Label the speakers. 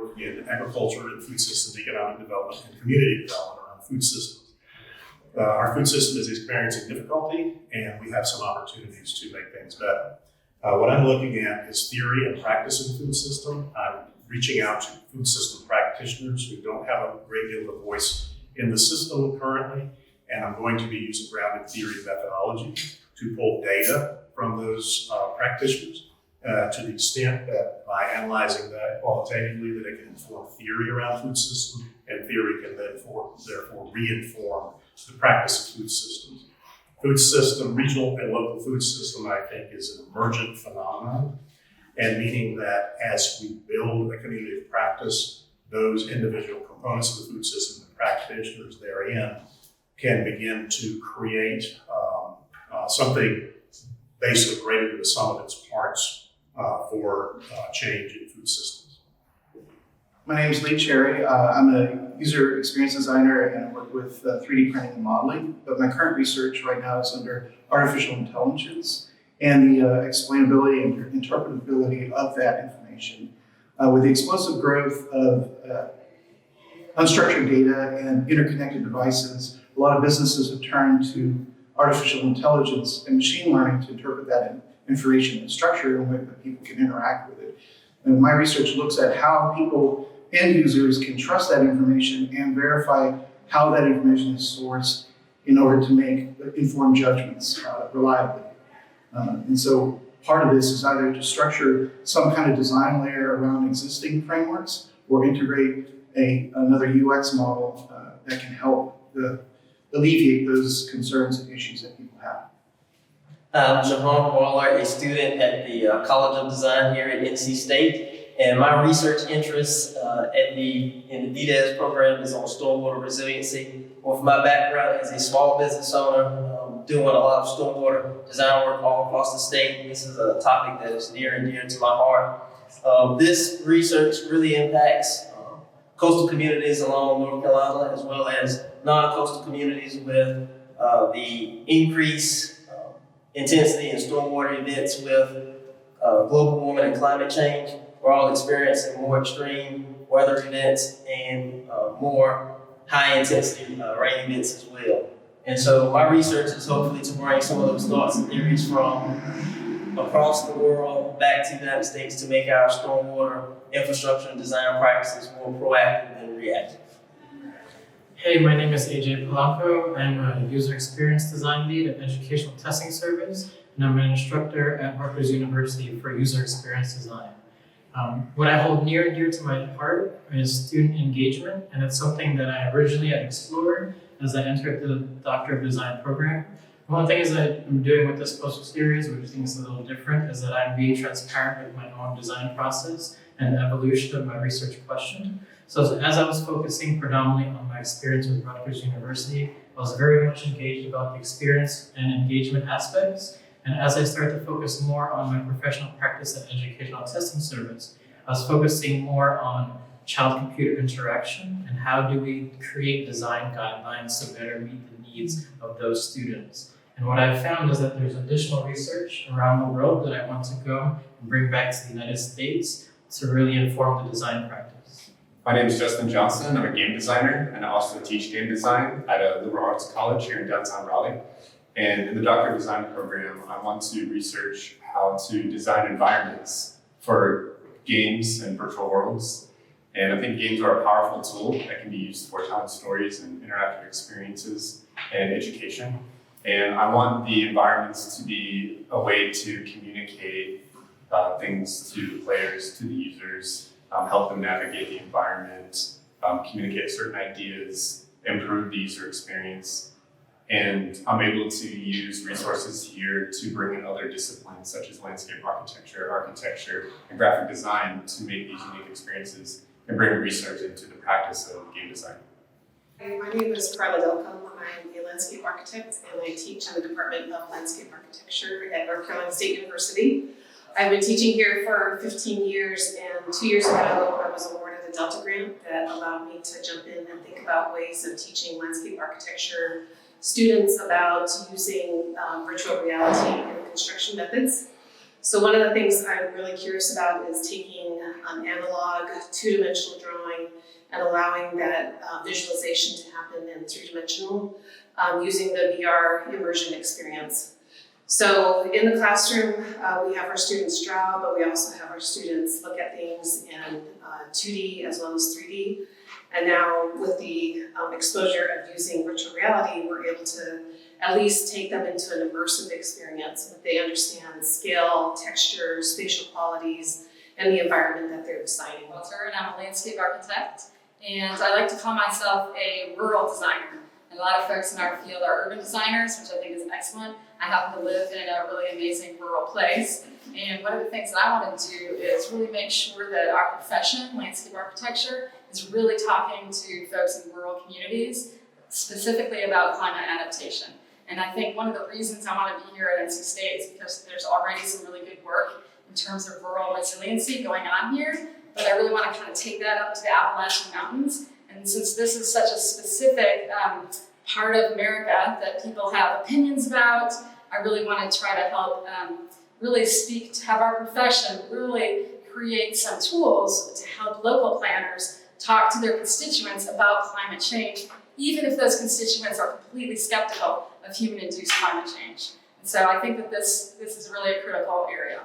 Speaker 1: work in agriculture and food systems, economic development, and community development around food systems. Our food system is experiencing difficulty, and we have some opportunities to make things better. What I'm looking at is theory and practice in food system. I'm reaching out to food system practitioners who don't have a great deal of voice in the system currently, and I'm going to be using grounded theory methodology to pull data from those practitioners to the extent that by analyzing that qualitatively that it can inform theory around food systems, and theory can therefore re-inform the practice of food systems. Food system, regional and local food system, I think, is an emergent phenomenon, and meaning that as we build a community of practice, those individual components of the food system, the practitioners therein, can begin to create something basically greater than the sum of its parts for change in food systems.
Speaker 2: My name is Lee Cherry. I'm a user experience designer and I work with 3D printing and modeling, but my current research right now is under artificial intelligence and the explainability and interpretability of that information. With the explosive growth of unstructured data and interconnected devices, a lot of businesses have turned to artificial intelligence and machine learning to interpret that information and structure in a way that people can interact with it. And my research looks at how people, end users, can trust that information and verify how that information is sourced in order to make informed judgments reliably. And so part of this is either to structure some kind of design layer around existing frameworks or integrate another UX model that can help alleviate those concerns and issues that people have.
Speaker 3: I'm Juhann Waller, a student at the College of Design here at NC State, and my research interests in the DDES program is on stormwater resiliency. With my background as a small business owner, doing a lot of stormwater design work all across the state, this is a topic that is near and dear to my heart. This research really impacts coastal communities along North Carolina, as well as non-coastal communities with the increased intensity in stormwater events with global warming and climate change. We're all experiencing more extreme weather events and more high-intensity rain events as well. And so my research is hopefully to bring some of those thoughts and theories from across the world back to the United States to make our stormwater infrastructure and design practices more proactive than reactive.
Speaker 4: Hey, my name is AJ Polanco. I'm a user experience design lead at Educational Testing Service, and I'm an instructor at Rutgers University for user experience design. What I hold near and dear to my heart is student engagement, and it's something that I originally had explored as I entered the Doctor of Design program. One of the things that I'm doing with this post-series, which I think is a little different, is that I'm being transparent with my own design process and the evolution of my research question. So as I was focusing predominantly on my experience with Rutgers University, I was very much engaged about the experience and engagement aspects. And as I started to focus more on my professional practice at Educational Testing Service, I was focusing more on child-computer interaction and how do we create design guidelines to better meet the needs of those students. And what I've found is that there's additional research around the world that I want to go and bring back to the United States to really inform the design practice.
Speaker 5: My name is Justin Johnson. I'm a game designer and I also teach game design at a liberal arts college here in downtown Raleigh. And in the Doctor of Design program, I want to research how to design environments for games and virtual worlds. And I think games are a powerful tool that can be used for telling stories and interactive experiences and education. And I want the environments to be a way to communicate things to the players, to the users, help them navigate the environment, communicate certain ideas, improve the user experience. And I'm able to use resources here to bring in other disciplines such as landscape architecture, and graphic design to make these unique experiences and bring research into the practice of game design.
Speaker 6: My name is Carla Delcambre. I'm a landscape architect and I teach in the Department of Landscape Architecture at North Carolina State University. I've been teaching here for 15 years and 2 years ago I was awarded a Delta grant that allowed me to jump in and think about ways of teaching landscape architecture students about using virtual reality and construction methods. So one of the things I'm really curious about is taking analog two-dimensional drawing and allowing that visualization to happen in three-dimensional using the VR immersion experience. So in the classroom, we have our students draw, but we also have our students look at things in 2D as well as 3D. And now with the exposure of using virtual reality, we're able to at least take them into an immersive experience so that they understand scale, texture, spatial qualities, and the environment that they're designing.
Speaker 7: And I'm a landscape architect, and I like to call myself a rural designer. And a lot of folks in our field are urban designers, which I think is excellent. I happen to live in a really amazing rural place, and one of the things that I want to do is really make sure that our profession, landscape architecture, is really talking to folks in rural communities, specifically about climate adaptation. And I think one of the reasons I want to be here at NC State is because there's already some really good work in terms of rural resiliency going on here, but I really want to kind of take that up to the Appalachian Mountains. And since this is such a specific part of America that people have opinions about, I really want to try to help really speak to have our profession really create some tools to help local planners talk to their constituents about climate change, even if those constituents are completely skeptical of human-induced climate change. And so I think that this is really a critical area.